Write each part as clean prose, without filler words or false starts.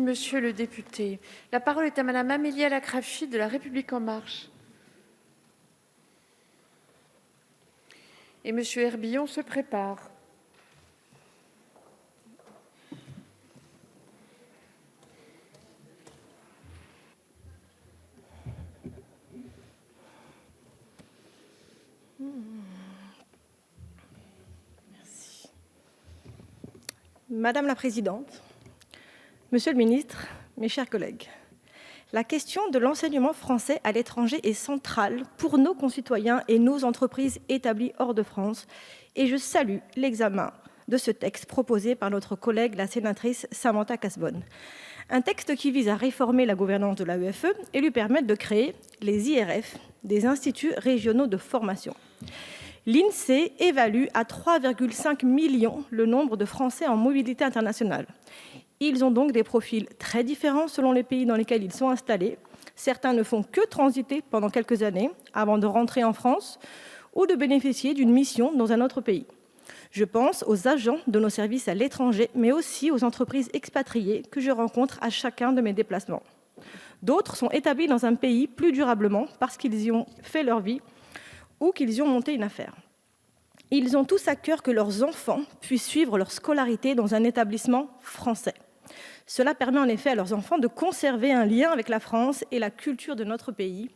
monsieur le député. La parole est à madame Amélie Alakrafchi de La République En Marche. Et monsieur Herbillon se prépare. Merci. Madame la Présidente, Monsieur le Ministre, mes chers collègues, la question de l'enseignement français à l'étranger est centrale pour nos concitoyens et nos entreprises établies hors de France, et je salue l'examen de ce texte proposé par notre collègue, la sénatrice Samantha Cazebonne. Un texte qui vise à réformer la gouvernance de l'AEFE et lui permettre de créer les IRF, des instituts régionaux de formation. L'INSEE évalue à 3,5 millions le nombre de Français en mobilité internationale. Ils ont donc des profils très différents selon les pays dans lesquels ils sont installés. Certains ne font que transiter pendant quelques années avant de rentrer en France ou de bénéficier d'une mission dans un autre pays. Je pense aux agents de nos services à l'étranger, mais aussi aux entreprises expatriées que je rencontre à chacun de mes déplacements. D'autres sont établis dans un pays plus durablement parce qu'ils y ont fait leur vie ou qu'ils y ont monté une affaire. Ils ont tous à cœur que leurs enfants puissent suivre leur scolarité dans un établissement français. Cela permet en effet à leurs enfants de conserver un lien avec la France et la culture de notre pays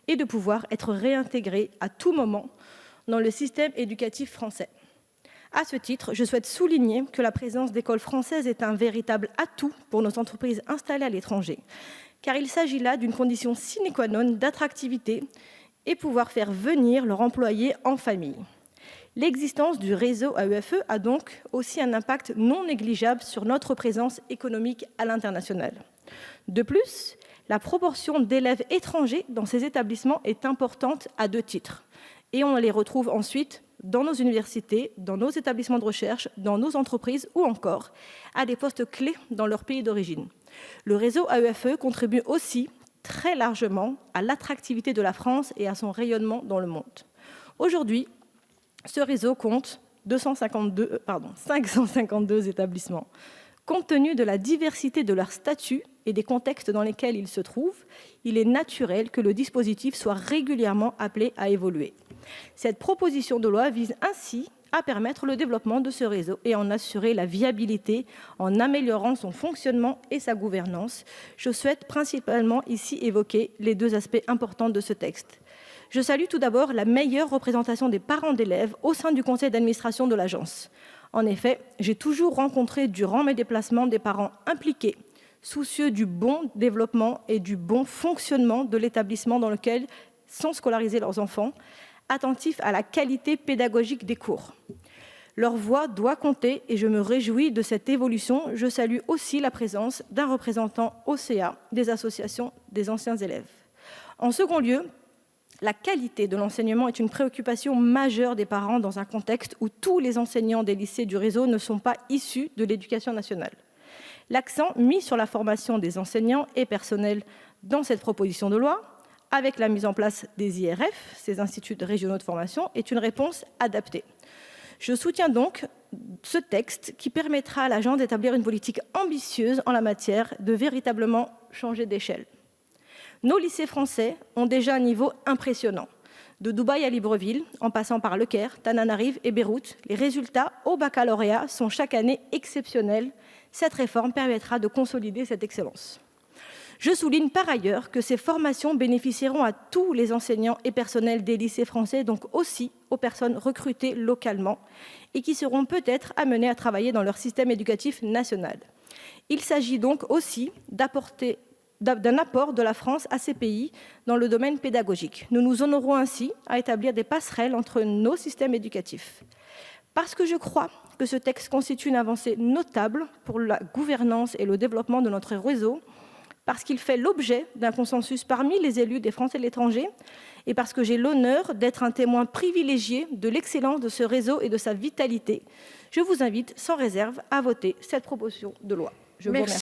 et de pouvoir être réintégrés à tout moment dans le système éducatif français. À ce titre, je souhaite souligner que la présence d'écoles françaises est un véritable atout pour nos entreprises installées à l'étranger, car il s'agit là d'une condition sine qua non d'attractivité et pouvoir faire venir leurs employés en famille. L'existence du réseau AEFE a donc aussi un impact non négligeable sur notre présence économique à l'international. De plus, la proportion d'élèves étrangers dans ces établissements est importante à deux titres. Et on les retrouve ensuite dans nos universités, dans nos établissements de recherche, dans nos entreprises ou encore à des postes clés dans leur pays d'origine. Le réseau AEFE contribue aussi très largement à l'attractivité de la France et à son rayonnement dans le monde. Aujourd'hui, ce réseau compte 552 établissements. Compte tenu de la diversité de leurs statuts et des contextes dans lesquels ils se trouvent, il est naturel que le dispositif soit régulièrement appelé à évoluer. Cette proposition de loi vise ainsi à permettre le développement de ce réseau et en assurer la viabilité en améliorant son fonctionnement et sa gouvernance. Je souhaite principalement ici évoquer les deux aspects importants de ce texte. Je salue tout d'abord la meilleure représentation des parents d'élèves au sein du conseil d'administration de l'agence. En effet, j'ai toujours rencontré durant mes déplacements des parents impliqués, soucieux du bon développement et du bon fonctionnement de l'établissement dans lequel sont scolarisés leurs enfants, attentifs à la qualité pédagogique des cours. Leur voix doit compter et je me réjouis de cette évolution. Je salue aussi la présence d'un représentant OCA des associations des anciens élèves. En second lieu, la qualité de l'enseignement est une préoccupation majeure des parents dans un contexte où tous les enseignants des lycées du réseau ne sont pas issus de l'éducation nationale. L'accent mis sur la formation des enseignants et personnels dans cette proposition de loi, avec la mise en place des IRF, ces instituts régionaux de formation, est une réponse adaptée. Je soutiens donc ce texte qui permettra à l'agence d'établir une politique ambitieuse en la matière, de véritablement changer d'échelle. Nos lycées français ont déjà un niveau impressionnant. De Dubaï à Libreville, en passant par Le Caire, Tananarive et Beyrouth, les résultats au baccalauréat sont chaque année exceptionnels. Cette réforme permettra de consolider cette excellence. Je souligne par ailleurs que ces formations bénéficieront à tous les enseignants et personnels des lycées français, donc aussi aux personnes recrutées localement et qui seront peut-être amenées à travailler dans leur système éducatif national. Il s'agit donc aussi d'un apport de la France à ces pays dans le domaine pédagogique. Nous nous honorons ainsi à établir des passerelles entre nos systèmes éducatifs. Parce que je crois que ce texte constitue une avancée notable pour la gouvernance et le développement de notre réseau, parce qu'il fait l'objet d'un consensus parmi les élus des Français de l'étranger et parce que j'ai l'honneur d'être un témoin privilégié de l'excellence de ce réseau et de sa vitalité. Je vous invite sans réserve à voter cette proposition de loi. Je vous remercie.